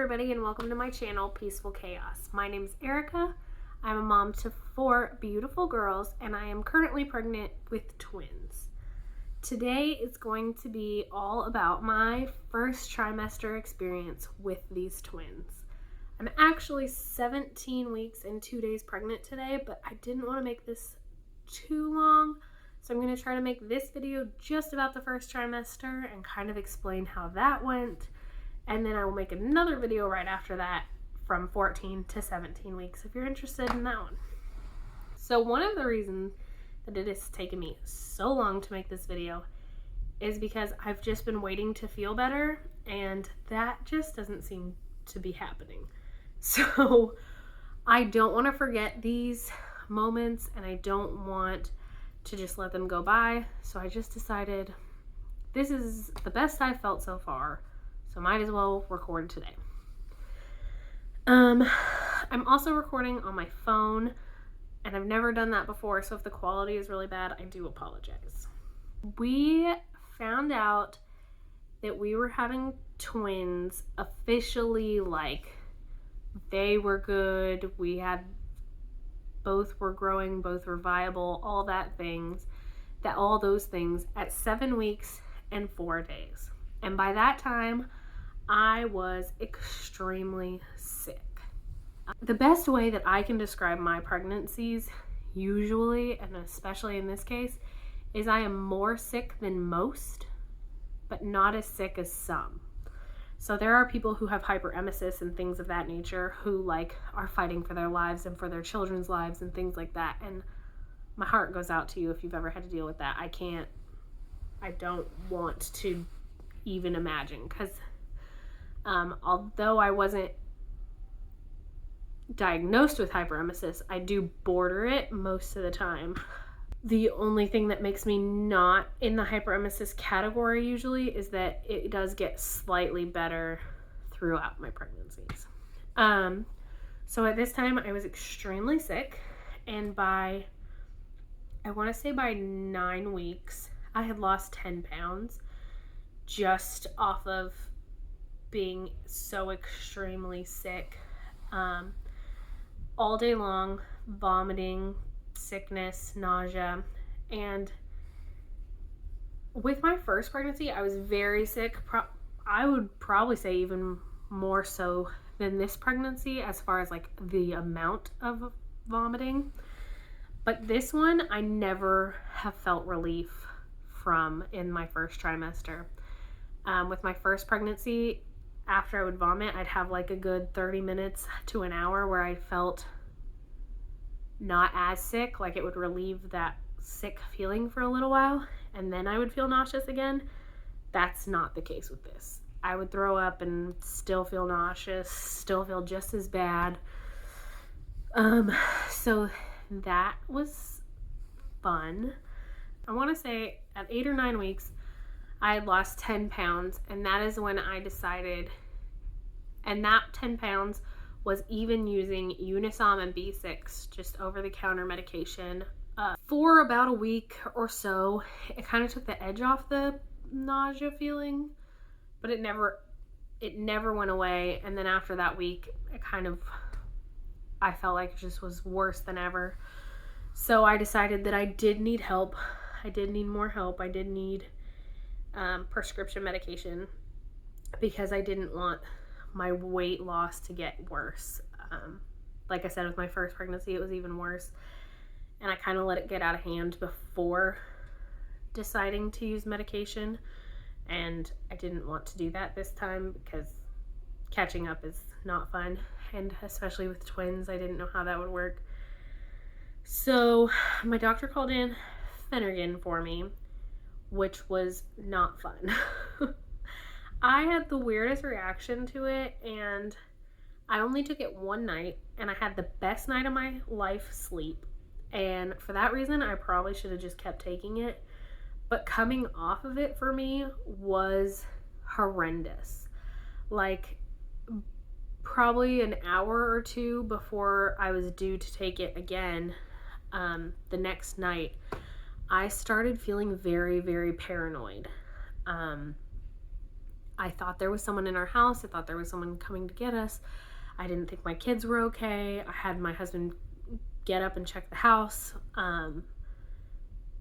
everybody, and welcome to my channel, Peaceful Chaos. My name is Erica. I'm a mom to 4 beautiful girls, and I am currently pregnant with twins. Today is going to be all about my first trimester experience with these twins. I'm actually 17 weeks and 2 days pregnant today, but I didn't want to make this too long, so I'm going to try to make this video just about the first trimester and kind of explain how that went. And then I will make another video right after that from 14 to 17 weeks if you're interested in that one. So one of the reasons that it has taken me so long to make this video is because I've just been waiting to feel better, and that just doesn't seem to be happening. So I don't want to forget these moments, and I don't want to just let them go by. So I just decided this is the best I've felt so far. So might as well record today. I'm also recording on my phone, and I've never done that before, so if the quality is really bad, I do apologize. We found out that we were having twins officially, like they were good, both were growing, both were viable, all those things at 7 weeks and 4 days. And by that time, I was extremely sick. The best way that I can describe my pregnancies, usually, and especially in this case, is I am more sick than most, but not as sick as some. So there are people who have hyperemesis and things of that nature who are fighting for their lives and for their children's lives and things like that. And my heart goes out to you if you've ever had to deal with that. I don't want to even imagine, because although I wasn't diagnosed with hyperemesis, I do border it most of the time. The only thing that makes me not in the hyperemesis category usually is that it does get slightly better throughout my pregnancies. So at this time I was extremely sick, and I want to say by 9 weeks I had lost 10 pounds just off of being so extremely sick. All day long, vomiting, sickness, nausea. And with my first pregnancy, I was very sick. I would probably say even more so than this pregnancy as far as the amount of vomiting. But this one, I never have felt relief from in my first trimester. With my first pregnancy, after I would vomit, I'd have a good 30 minutes to an hour where I felt not as sick. It would relieve that sick feeling for a little while, and then I would feel nauseous again. That's not the case with this. I would throw up and still feel nauseous, still feel just as bad. So that was fun. I want to say at 8 or 9 weeks, I had lost 10 pounds, and that is when I decided, and that 10 pounds was even using Unisom and B6, just over-the-counter medication. For about a week or so, it kind of took the edge off the nausea feeling, but it never went away. And then after that week, I felt like it just was worse than ever. So I decided that I did need help. I did need more help. I did need prescription medication, because I didn't want my weight loss to get worse. Like I said, with my first pregnancy, it was even worse, and I kind of let it get out of hand before deciding to use medication, and I didn't want to do that this time because catching up is not fun, and especially with twins, I didn't know how that would work. So my doctor called in Phenergan for me, which was not fun. I had the weirdest reaction to it, and I only took it one night, and I had the best night of my life sleep. And for that reason, I probably should have just kept taking it. But coming off of it for me was horrendous. Probably an hour or two before I was due to take it again, the next night, I started feeling very, very paranoid. I thought there was someone in our house. I thought there was someone coming to get us. I didn't think my kids were okay. I had my husband get up and check the house. And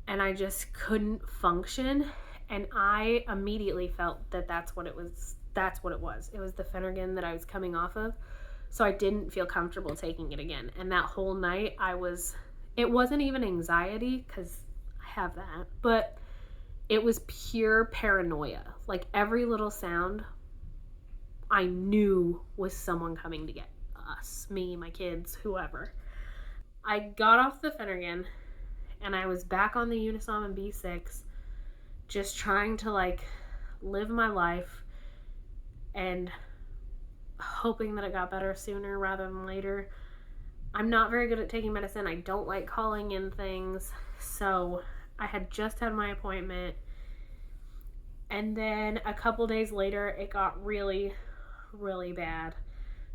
I just couldn't function. And I immediately felt that that's what it was. It was the Phenergan that I was coming off of. So I didn't feel comfortable taking it again. And that whole night it wasn't even anxiety, because I have that, but it was pure paranoia. Like every little sound I knew was someone coming to get us, me, my kids, whoever. I got off the Phenergan and I was back on the Unisom and B6, just trying to like live my life and hoping that it got better sooner rather than later. I'm not very good at taking medicine. I don't like calling in things. So I had just had my appointment. And then a couple days later, it got really, really bad,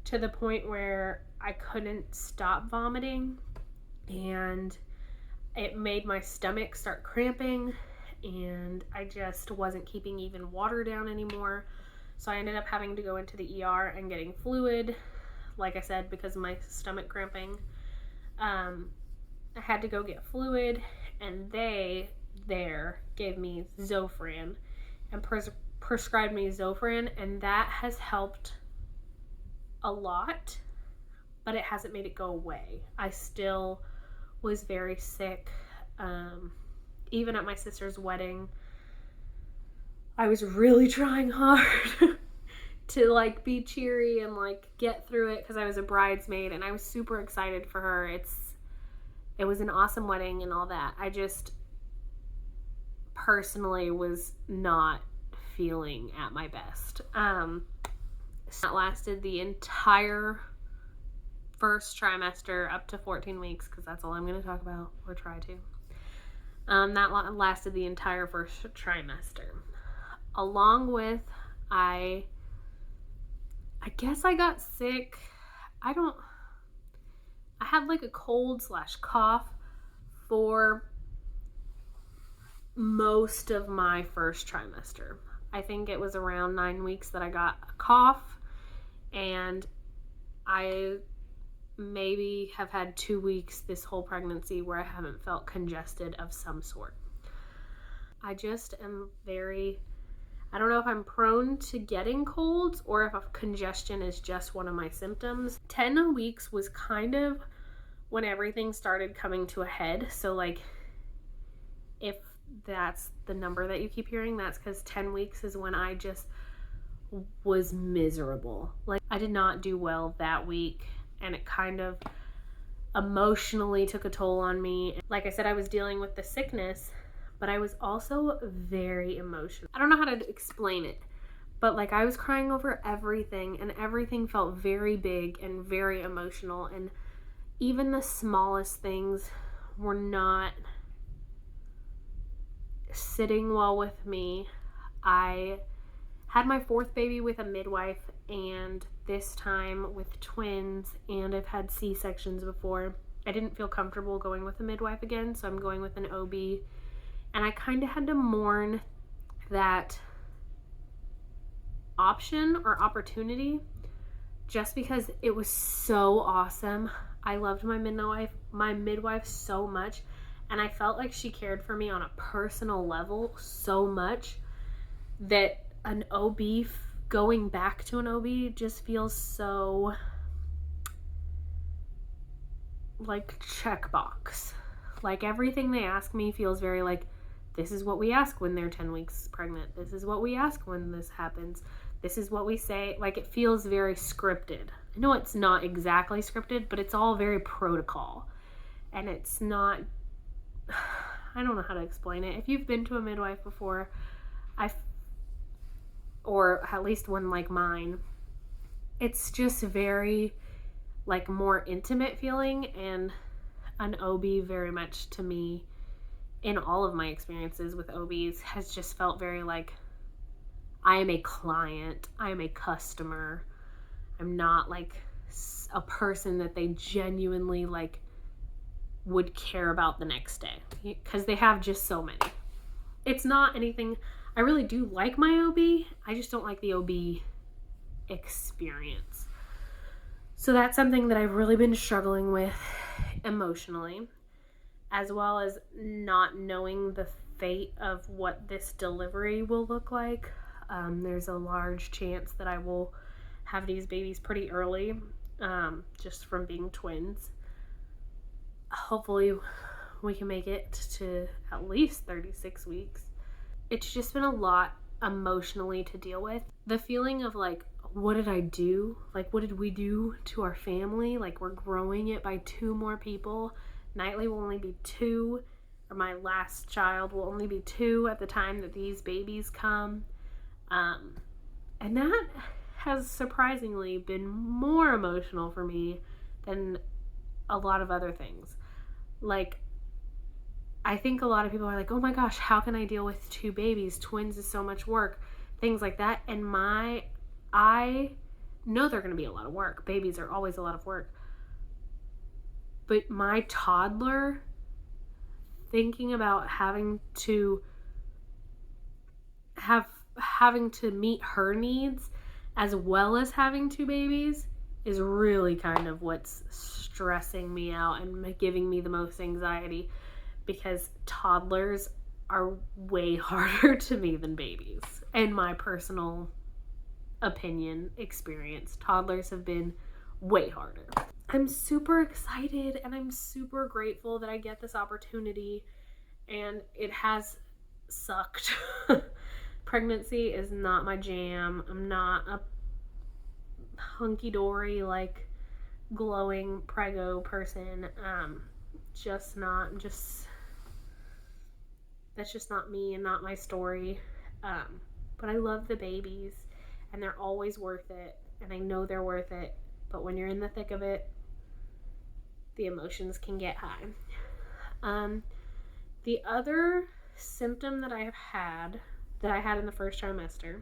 to the point where I couldn't stop vomiting. And it made my stomach start cramping. And I just wasn't keeping even water down anymore. So I ended up having to go into the ER and getting fluid, like I said, because of my stomach cramping. I had to go get fluid, and they gave me Zofran and prescribed me Zofran, and that has helped a lot, but it hasn't made it go away. I still was very sick. Even at my sister's wedding, I was really trying hard to like be cheery and like get through it, because I was a bridesmaid and I was super excited for her. It was an awesome wedding and all that. I just personally was not feeling at my best. That lasted the entire first trimester up to 14 weeks, because that's all I'm going to talk about, or try to. That lasted the entire first trimester. Along with, I guess I got sick. I had like a cold/cough for most of my first trimester. I think it was around 9 weeks that I got a cough, and I maybe have had 2 weeks this whole pregnancy where I haven't felt congested of some sort. I just am I don't know if I'm prone to getting colds or if congestion is just one of my symptoms. 10 weeks was kind of when everything started coming to a head. So like, if that's the number that you keep hearing, that's because 10 weeks is when I just was miserable. Like, I did not do well that week, and it kind of emotionally took a toll on me. Like I said, I was dealing with the sickness, but I was also very emotional. I don't know how to explain it, but like, I was crying over everything, and everything felt very big and very emotional, and even the smallest things were not sitting well with me. I had my fourth baby with a midwife, and this time with twins, and I've had C-sections before. I didn't feel comfortable going with a midwife again, so I'm going with an OB. And I kind of had to mourn that option or opportunity, just because it was so awesome. I loved my midwife so much, and I felt like she cared for me on a personal level so much that an OB, going back to an OB, just feels so like checkbox. Like, everything they ask me feels very like, this is what we ask when they're 10 weeks pregnant. This is what we ask when this happens. This is what we say. Like, it feels very scripted. I know it's not exactly scripted, but it's all very protocol. And it's not, I don't know how to explain it. If you've been to a midwife before, or at least one like mine, it's just very like more intimate feeling, and an OB very much to me, in all of my experiences with OBs, has just felt very like, I am a client, I am a customer. I'm not like a person that they genuinely like would care about the next day, because they have just so many. It's not anything I really do like my OB. I just don't like the OB experience. So that's something that I've really been struggling with emotionally, as well as not knowing the fate of what this delivery will look like. There's a large chance that I will have these babies pretty early, just from being twins. Hopefully we can make it to at least 36 weeks. It's just been a lot emotionally to deal with. The feeling of like, what did I do? Like, what did we do to our family? Like, we're growing it by 2 more people. Nightly will only be 2, or my last child will only be 2 at the time that these babies come. And that has surprisingly been more emotional for me than a lot of other things. Like, I think a lot of people are like, oh my gosh, how can I deal with 2 babies? Twins is so much work. Things like that. And I know they're going to be a lot of work. Babies are always a lot of work. But my toddler, thinking about having to meet her needs as well as having 2 babies is really kind of what's stressing me out and giving me the most anxiety, because toddlers are way harder to me than babies. In my personal opinion, experience, toddlers have been way harder. I'm super excited and I'm super grateful that I get this opportunity, and it has sucked. Pregnancy is not my jam. I'm not a hunky-dory, like, glowing prego person. That's just not me and not my story. But I love the babies, and they're always worth it, and I know they're worth it. But when you're in the thick of it, the emotions can get high. The other symptom that I had in the first trimester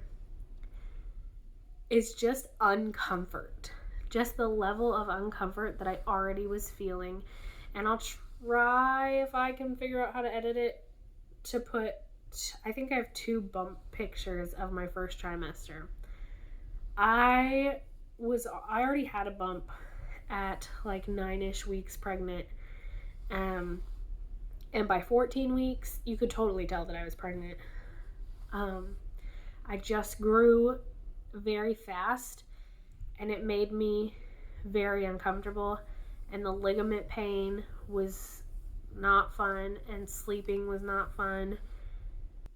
is just uncomfort. Just the level of uncomfort that I already was feeling. And I'll try, if I can figure out how to edit it, to put, I think I have 2 bump pictures of my first trimester. I already had a bump at like 9-ish weeks pregnant. And by 14 weeks, you could totally tell that I was pregnant. I just grew very fast, and it made me very uncomfortable, and the ligament pain was not fun, and sleeping was not fun.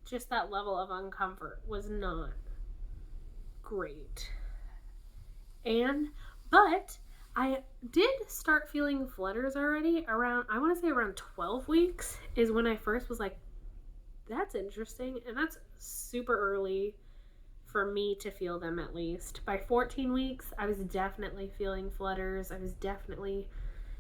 Just that level of uncomfort was not great. But I did start feeling flutters already around, I want to say around 12 weeks is when I first was like, that's interesting. And that's super early for me to feel them, at least. By 14 weeks, I was definitely feeling flutters. I was definitely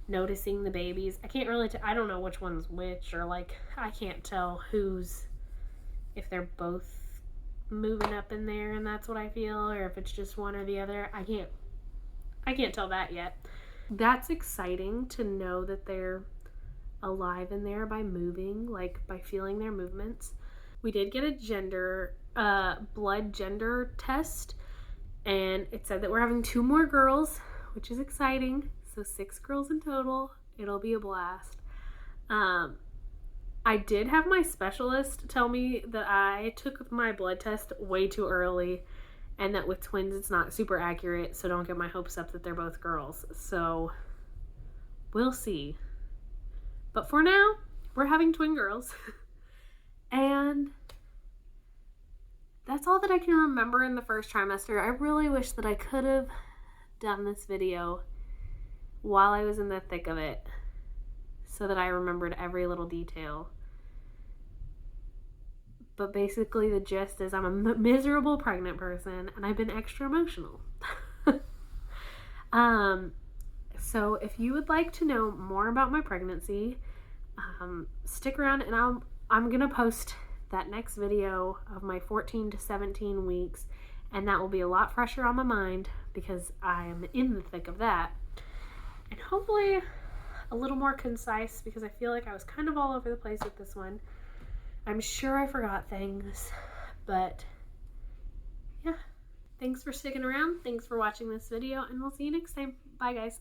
noticing the babies. I don't know which one's which, or like, I can't tell if they're both moving up in there and that's what I feel, or if it's just one or the other. I can't tell that yet. That's exciting to know that they're alive in there by moving, like by feeling their movements. We did get a blood gender test, and it said that we're having 2 more girls, which is exciting. So 6 girls in total. It'll be a blast. I did have my specialist tell me that I took my blood test way too early, and that with twins it's not super accurate, so don't get my hopes up that they're both girls. So we'll see. But for now, we're having twin girls. And that's all that I can remember in the first trimester. I really wish that I could have done this video while I was in the thick of it, so that I remembered every little detail. But basically the gist is I'm a miserable pregnant person, and I've been extra emotional. So if you would like to know more about my pregnancy, stick around, and I'm gonna post that next video of my 14 to 17 weeks, and that will be a lot fresher on my mind because I am in the thick of that. And hopefully a little more concise, because I feel like I was kind of all over the place with this one. I'm sure I forgot things, But yeah, thanks for sticking around. Thanks for watching this video, and we'll see you next time. Bye, guys.